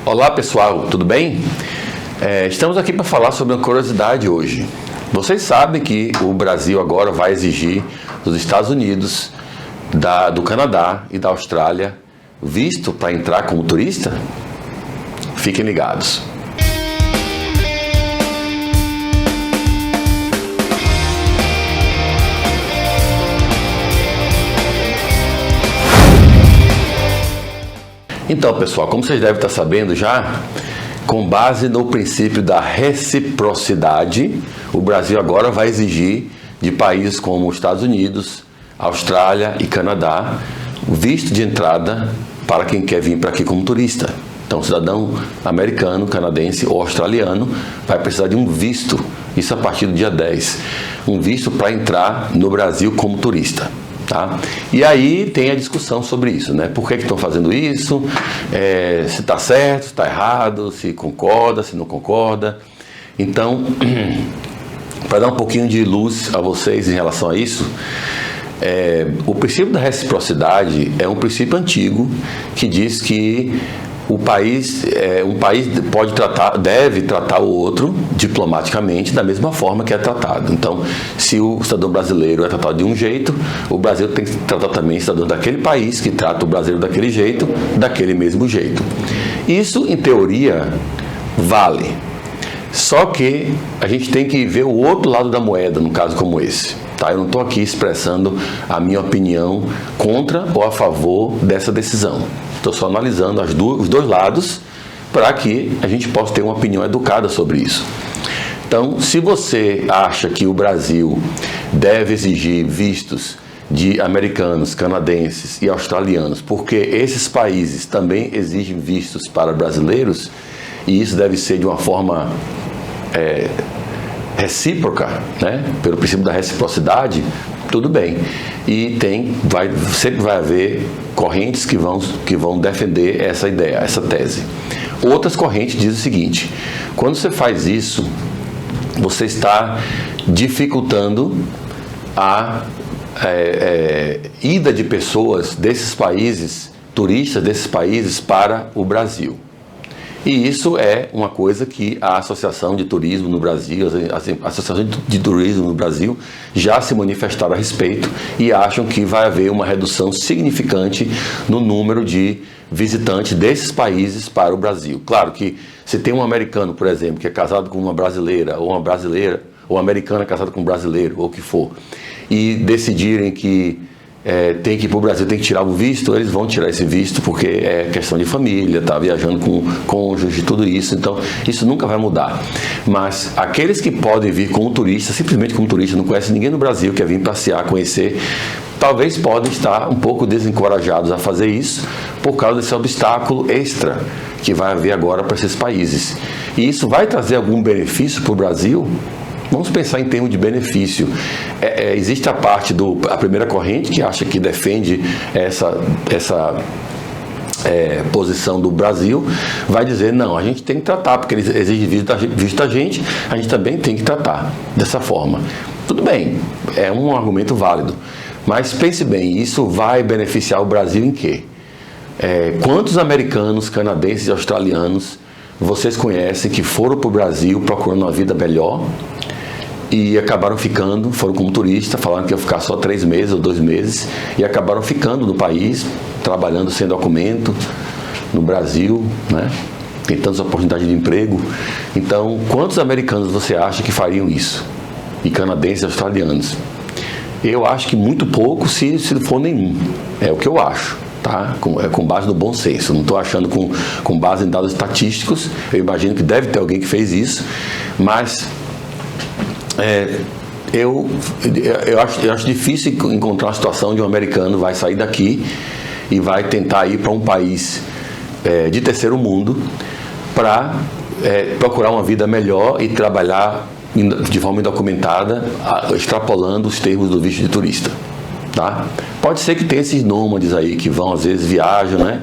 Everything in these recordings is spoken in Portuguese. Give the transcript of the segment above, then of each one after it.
Olá pessoal, tudo bem? Estamos aqui para falar sobre uma curiosidade hoje. Vocês sabem que o Brasil agora vai exigir dos Estados Unidos, do Canadá e da Austrália visto para entrar como turista? Fiquem ligados. Então, pessoal, como vocês devem estar sabendo já, com base no princípio da reciprocidade, o Brasil agora vai exigir de países como os Estados Unidos, Austrália e Canadá visto de entrada para quem quer vir para aqui como turista. Então, cidadão americano, canadense ou australiano vai precisar de um visto, isso a partir do dia 10, um visto para entrar no Brasil como turista. Tá? E aí tem a discussão sobre isso, né? Por que estão fazendo isso, se está certo, se está errado, se concorda, se não concorda. Então, para dar um pouquinho de luz a vocês em relação a isso, o princípio da reciprocidade é um princípio antigo que diz que um país deve tratar o outro diplomaticamente da mesma forma que é tratado. Então, se o cidadão brasileiro é tratado de um jeito, o Brasil tem que tratar também o cidadão daquele país que trata o brasileiro daquele jeito, daquele mesmo jeito. Isso, em teoria, vale. Só que a gente tem que ver o outro lado da moeda, num caso como esse. Tá? Eu não estou aqui expressando a minha opinião contra ou a favor dessa decisão. Estou só analisando os dois lados para que a gente possa ter uma opinião educada sobre isso. Então, se você acha que o Brasil deve exigir vistos de americanos, canadenses e australianos, porque esses países também exigem vistos para brasileiros, e isso deve ser de uma forma recíproca, né? Pelo princípio da reciprocidade, tudo bem. E sempre vai haver correntes que vão defender essa ideia, essa tese. Outras correntes dizem o seguinte: quando você faz isso, você está dificultando a ida de pessoas desses países, turistas desses países para o Brasil. E isso é uma coisa que a Associação de Turismo no Brasil, a Associação de Turismo no Brasil já se manifestaram a respeito e acham que vai haver uma redução significante no número de visitantes desses países para o Brasil. Claro que se tem um americano, por exemplo, que é casado com uma brasileira, ou uma americana casada com um brasileiro, ou o que for, e decidirem que tem que ir para o Brasil, tem que tirar o visto, eles vão tirar esse visto porque é questão de família, tá viajando com cônjuge e tudo isso, então isso nunca vai mudar. Mas aqueles que podem vir como turista, simplesmente como turista, não conhecem ninguém no Brasil, quer vir passear, conhecer, talvez podem estar um pouco desencorajados a fazer isso por causa desse obstáculo extra que vai haver agora para esses países. E isso vai trazer algum benefício para o Brasil? Vamos pensar em termos de benefício. Existe a parte a primeira corrente que acha que defende essa posição do Brasil, vai dizer, não, a gente tem que tratar, porque eles exigem visto da gente, a gente também tem que tratar dessa forma. Tudo bem, é um argumento válido, mas pense bem, isso vai beneficiar o Brasil em quê? Quantos americanos, canadenses e australianos vocês conhecem que foram para o Brasil procurando uma vida melhor e acabaram foram como turista, falaram que iam ficar só 3 meses ou 2 meses e acabaram ficando no país, trabalhando sem documento no Brasil, né? Tentando essa oportunidade de emprego. Então, quantos americanos você acha que fariam isso? E canadenses e australianos? Eu acho que muito pouco, se não for nenhum. É o que eu acho. Tá? Com base no bom senso, não estou achando com base em dados estatísticos. Eu imagino que deve ter alguém que fez isso, mas eu acho difícil encontrar uma situação de um americano vai sair daqui e vai tentar ir para um país de terceiro mundo para procurar uma vida melhor e trabalhar de forma indocumentada, extrapolando os termos do visto de turista. Tá? Pode ser que tenha esses nômades aí que vão, às vezes viajam, né?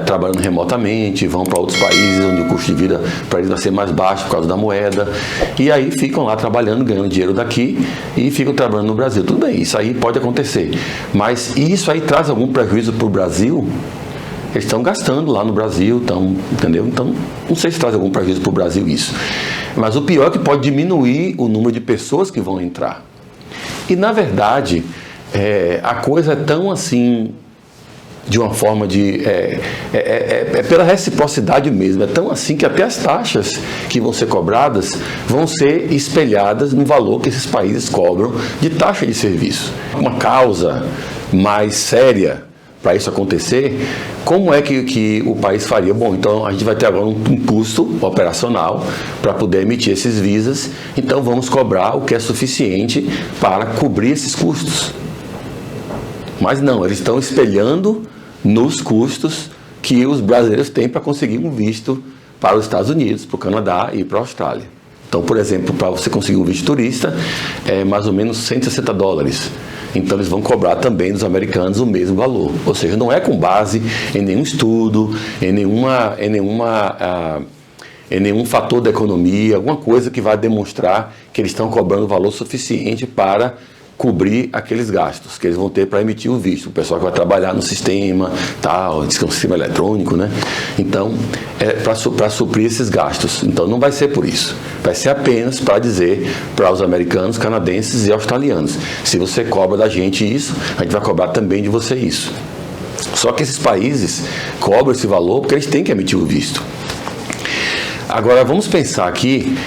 Trabalhando remotamente, vão para outros países onde o custo de vida para eles vai ser mais baixo por causa da moeda, e aí ficam lá trabalhando, ganhando dinheiro daqui e ficam trabalhando no Brasil. Tudo bem, isso aí pode acontecer, mas isso aí traz algum prejuízo para o Brasil? Eles estão gastando lá no Brasil, entendeu? Então, não sei se traz algum prejuízo para o Brasil isso. Mas o pior é que pode diminuir o número de pessoas que vão entrar. E, na verdade, a coisa é tão assim, de uma forma de... É pela reciprocidade mesmo. É tão assim que até as taxas que vão ser cobradas vão ser espelhadas no valor que esses países cobram de taxa de serviço. Uma causa mais séria para isso acontecer, como é que o país faria? Bom, então a gente vai ter agora um custo operacional para poder emitir esses visas, então vamos cobrar o que é suficiente para cobrir esses custos. Mas não, eles estão espelhando nos custos que os brasileiros têm para conseguir um visto para os Estados Unidos, para o Canadá e para a Austrália. Então, por exemplo, para você conseguir um visto turista, é mais ou menos $160. Então, eles vão cobrar também dos americanos o mesmo valor. Ou seja, não é com base em nenhum estudo, em nenhum fator da economia, alguma coisa que vai demonstrar que eles estão cobrando valor suficiente para cobrir aqueles gastos que eles vão ter para emitir o visto. O pessoal que vai trabalhar no sistema, tal, diz que é um sistema eletrônico, né? Então, é para suprir esses gastos. Então, não vai ser por isso. Vai ser apenas para dizer para os americanos, canadenses e australianos: se você cobra da gente isso, a gente vai cobrar também de você isso. Só que esses países cobram esse valor porque eles têm que emitir o visto. Agora, vamos pensar aqui,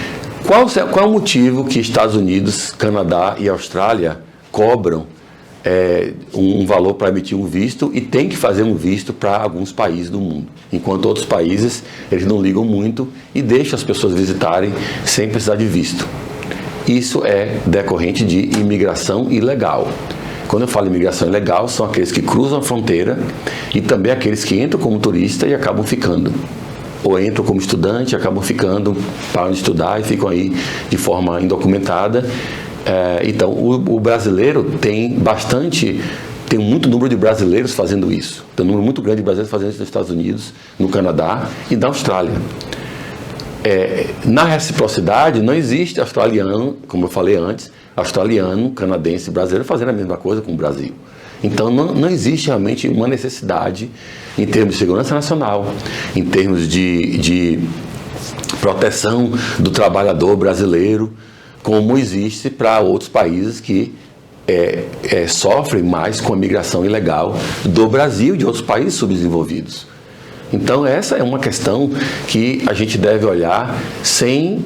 qual é o motivo que Estados Unidos, Canadá e Austrália cobram um valor para emitir um visto e tem que fazer um visto para alguns países do mundo, enquanto outros países eles não ligam muito e deixam as pessoas visitarem sem precisar de visto? Isso é decorrente de imigração ilegal. Quando eu falo imigração ilegal, são aqueles que cruzam a fronteira e também aqueles que entram como turista e acabam ficando. Ou entram como estudante, acabam ficando, param de estudar e ficam aí de forma indocumentada. Então, o brasileiro tem muito número de brasileiros fazendo isso. Tem um número muito grande de brasileiros fazendo isso nos Estados Unidos, no Canadá e na Austrália. Na reciprocidade, não existe australiano, como eu falei antes, australiano, canadense e brasileiro fazendo a mesma coisa com o Brasil. Então, não existe realmente uma necessidade em termos de segurança nacional, em termos de proteção do trabalhador brasileiro, como existe para outros países que sofrem mais com a migração ilegal do Brasil e de outros países subdesenvolvidos. Então, essa é uma questão que a gente deve olhar sem...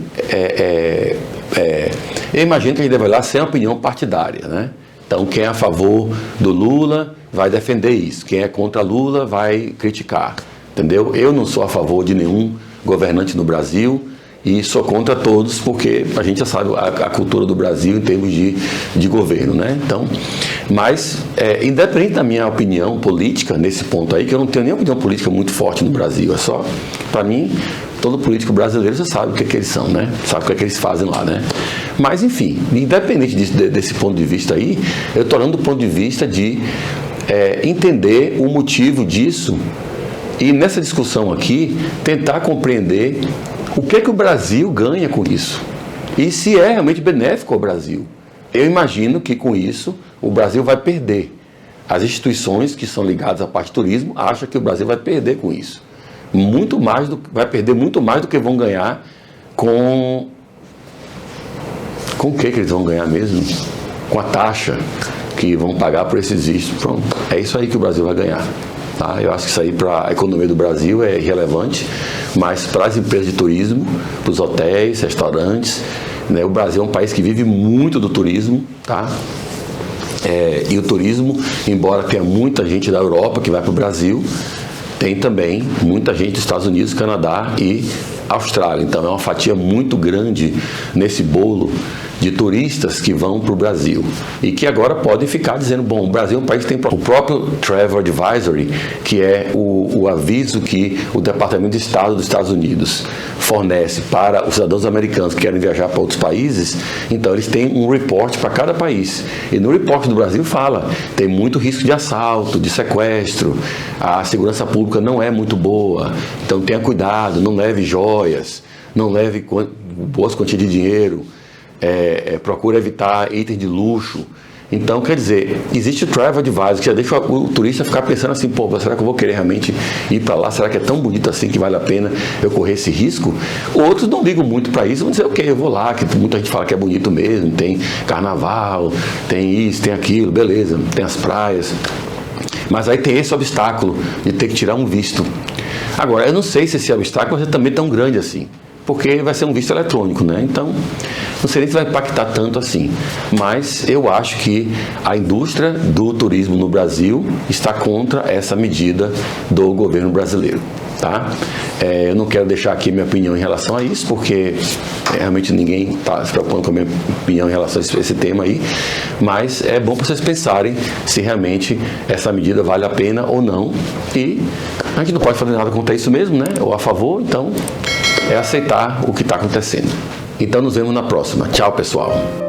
eu imagino que a gente deve olhar sem opinião partidária, né? Então, quem é a favor do Lula vai defender isso. Quem é contra Lula vai criticar. Entendeu? Eu não sou a favor de nenhum governante no Brasil e sou contra todos, porque a gente já sabe a cultura do Brasil em termos de governo, né? Então, mas, independente da minha opinião política nesse ponto aí, que eu não tenho nem opinião política muito forte no Brasil, é só, para mim, todo político brasileiro já sabe o que eles são, né? Sabe o que eles fazem lá, né? Mas, enfim, independente desse ponto de vista aí, eu estou olhando do ponto de vista de entender o motivo disso e, nessa discussão aqui, tentar compreender o que o Brasil ganha com isso e se é realmente benéfico ao Brasil. Eu imagino que, com isso, o Brasil vai perder. As instituições que são ligadas à parte de turismo acham que o Brasil vai perder com isso. Vai perder muito mais do que vão ganhar com o que eles vão ganhar mesmo? Com a taxa que vão pagar por esses vistos. Pronto, é isso aí que o Brasil vai ganhar. Tá? Eu acho que isso aí para a economia do Brasil é irrelevante, mas para as empresas de turismo, para os hotéis, restaurantes, né? O Brasil é um país que vive muito do turismo, tá? E o turismo, embora tenha muita gente da Europa que vai para o Brasil, tem também muita gente dos Estados Unidos, Canadá e Austrália. Então é uma fatia muito grande nesse bolo de turistas que vão para o Brasil e que agora podem ficar dizendo: bom, o Brasil é um país que tem o próprio Travel Advisory, que é o aviso que o Departamento de Estado dos Estados Unidos fornece para os cidadãos americanos que querem viajar para outros países. Então eles têm um report para cada país, e no report do Brasil fala: tem muito risco de assalto, de sequestro, a segurança pública não é muito boa, então tenha cuidado, não leve joias, não leve boas quantias de dinheiro, procura evitar itens de luxo. Então, quer dizer, existe o Travel Advisor, que já deixa o turista ficar pensando assim, pô, será que eu vou querer realmente ir para lá? Será que é tão bonito assim que vale a pena eu correr esse risco? Outros não ligam muito para isso, vão dizer, ok, eu vou lá, que muita gente fala que é bonito mesmo, tem carnaval, tem isso, tem aquilo, beleza, tem as praias. Mas aí tem esse obstáculo de ter que tirar um visto. Agora, eu não sei se esse obstáculo vai ser também tão grande assim, porque vai ser um visto eletrônico, né? Então, não sei nem se vai impactar tanto assim. Mas eu acho que a indústria do turismo no Brasil está contra essa medida do governo brasileiro. Tá? Eu não quero deixar aqui minha opinião em relação a isso, porque realmente ninguém está se preocupando com a minha opinião em relação a esse tema aí, mas é bom para vocês pensarem se realmente essa medida vale a pena ou não, e a gente não pode fazer nada contra isso mesmo, né? Ou a favor, então é aceitar o que está acontecendo. Então nos vemos na próxima. Tchau, pessoal!